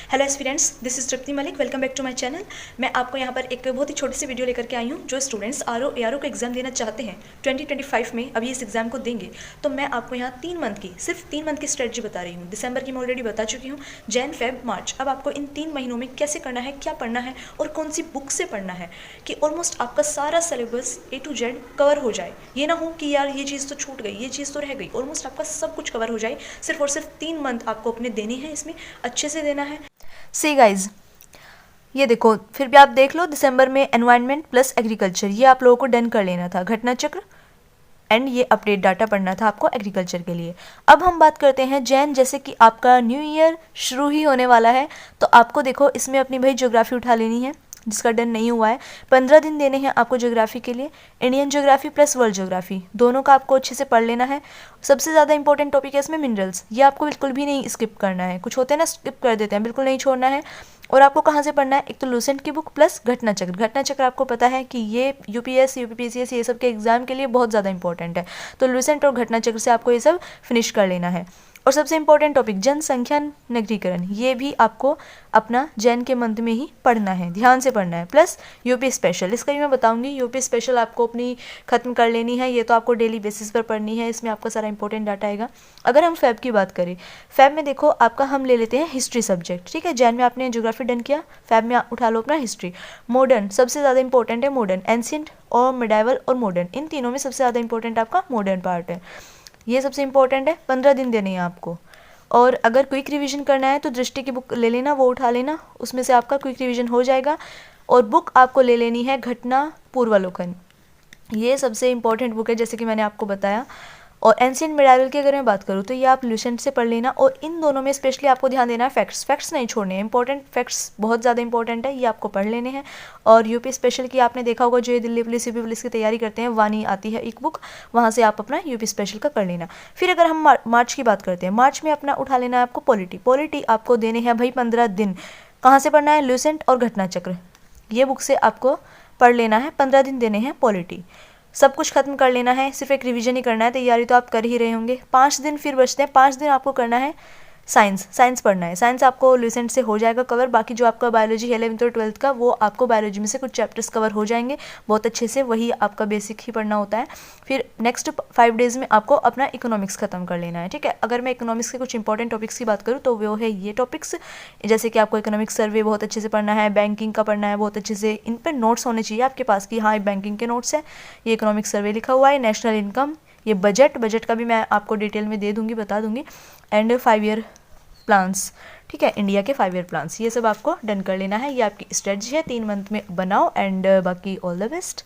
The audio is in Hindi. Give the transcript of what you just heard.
Hello aspirants, this is Tripti Malik. Welcome back to my channel. मैं आपको यहाँ पर एक बहुत ही छोटी सी वीडियो लेकर के आई हूँ। जो स्टूडेंट्स आरओ एआरओ का एग्जाम देना चाहते हैं 2025 में, अभी इस एग्जाम को देंगे, तो मैं आपको यहाँ 3 मंथ की, सिर्फ 3 मंथ की स्ट्रेटजी बता रही हूँ। दिसंबर की मैं ऑलरेडी बता चुकी हूँ, जैन फेब मार्च। अब आपको इन 3 महीनों में कैसे करना है, क्या पढ़ना है और कौन सी बुक से पढ़ना है कि ऑलमोस्ट आपका सारा syllabus A to Z cover हो जाए। ये ना हो कि यार ये चीज़ तो छूट गई, ये चीज़ तो रह गई। ऑलमोस्ट आपका सब कुछ कवर हो जाए। सिर्फ और सिर्फ 3 मंथ आपको अपने देने हैं, इसमें अच्छे से देना है। सी गाइज, ये देखो, फिर भी आप देख लो, दिसंबर में एनवायरनमेंट प्लस एग्रीकल्चर ये आप लोगों को डन कर लेना था, घटना चक्र एंड ये अपडेट डाटा पढ़ना था आपको एग्रीकल्चर के लिए। अब हम बात करते हैं जैन, जैसे कि आपका न्यू ईयर शुरू ही होने वाला है, तो आपको देखो इसमें अपनी भाई ज्योग्राफी उठा लेनी है, जिसका डन नहीं हुआ है। 15 दिन देने हैं आपको ज्योग्राफी के लिए, Indian geography plus world geography, दोनों का आपको अच्छे से पढ़ लेना है। सबसे ज़्यादा इंपॉर्टेंट टॉपिक है इसमें मिनरल्स, ये आपको बिल्कुल भी नहीं स्किप करना है। कुछ होते हैं ना स्किप कर देते हैं, बिल्कुल नहीं छोड़ना है। और आपको कहाँ से पढ़ना है, एक तो लूसेंट की बुक प्लस घटना चक्र। घटना चक्र आपको पता है कि ये यूपीएस यूपीपीसीएस ये सब के एग्जाम के लिए बहुत ज़्यादा इंपॉर्टेंट है, तो लूसेंट और घटना चक्र से आपको ये सब फिनिश कर लेना है। और सबसे इंपॉर्टेंट टॉपिक जनसंख्या नगरीकरण, ये भी आपको अपना जैन के मंथ में ही पढ़ना है, ध्यान से पढ़ना है। प्लस यूपी स्पेशल, इसका भी मैं बताऊंगी। यूपी स्पेशल आपको अपनी खत्म कर लेनी है, ये तो आपको डेली बेसिस पर पढ़नी है, इसमें आपका सारा इंपॉर्टेंट डाटा आएगा। अगर हम फैब की बात करें, फैब में देखो आपका हम ले लेते हैं हिस्ट्री सब्जेक्ट, ठीक है। जैन में आपने ज्योग्राफी डन किया, फैब में उठा लो अपना हिस्ट्री। मॉडर्न सबसे ज़्यादा इंपॉर्टेंट है, मॉडर्न, एंशिएंट और मिडाइवल और मॉडर्न, इन तीनों में सबसे ज़्यादा इंपॉर्टेंट आपका मॉडर्न पार्ट है, ये सबसे इंपॉर्टेंट है। 15 दिन देने हैं आपको। और अगर क्विक रिवीजन करना है तो दृष्टि की बुक ले लेना, वो उठा लेना, उसमें से आपका क्विक रिवीजन हो जाएगा। और बुक आपको ले लेनी है घटना पूर्वालोकन, ये सबसे इंपॉर्टेंट बुक है जैसे कि मैंने आपको बताया। और एंशिएंट मिडाइवल की अगर मैं बात करूँ तो ये आप लूसेंट से पढ़ लेना। और इन दोनों में स्पेशली आपको ध्यान देना है, फैक्ट्स नहीं छोड़ने हैं, इंपॉर्टेंट फैक्ट्स बहुत ज़्यादा इंपॉर्टेंट है, ये आपको पढ़ लेने हैं। और यूपी स्पेशल की आपने देखा होगा, जो ये दिल्ली पुलिस यूपी पुलिस की तैयारी करते हैं, वानी आती है एक बुक, वहाँ से आप अपना यूपी स्पेशल का कर लेना। फिर अगर हम मार्च की बात करते हैं, मार्च में अपना उठा लेना है आपको पॉलिटी आपको देने हैं भाई 15 दिन। कहाँ से पढ़ना है, लूसेंट और घटना चक्र, ये बुक से आपको पढ़ लेना है, 15 दिन देने हैं पॉलिटी। सब कुछ खत्म कर लेना है, सिर्फ एक रिवीजन ही करना है, तैयारी तो आप कर ही रहे होंगे। 5 दिन फिर बचते हैं, 5 दिन आपको करना है साइंस पढ़ना है। साइंस आपको लूसेंट से हो जाएगा कवर, बाकी जो आपका बायोलॉजी है 11th और 12th का, वो आपको बायोलॉजी में से कुछ चैप्टर्स कवर हो जाएंगे बहुत अच्छे से, वही आपका बेसिक ही पढ़ना होता है। फिर नेक्स्ट 5 डेज़ में आपको अपना इकोनॉमिक्स खत्म कर लेना है, ठीक है। अगर मैं इकोनॉमिक्स के कुछ इंपॉर्टेंट टॉपिक्स की बात करूँ तो वो है ये टॉपिक्स, जैसे कि आपको इकोनॉमिक सर्वे बहुत अच्छे से पढ़ना है, बैंकिंग का पढ़ना है बहुत अच्छे से, इन पर नोट्स होने चाहिए आपके पास कि हाँ ये बैंकिंग के नोट्स है, ये इकोनॉमिक सर्वे लिखा हुआ है, नेशनल इनकम, ये बजट का भी मैं आपको डिटेल में दे दूँगी, बता दूँगी। एंड 5 ईयर प्लान्स, ठीक है, इंडिया के 5 ईयर प्लान्स, ये सब आपको डन कर लेना है। ये आपकी स्ट्रेटजी है, 3 मंथ में बनाओ। एंड बाकी ऑल द बेस्ट।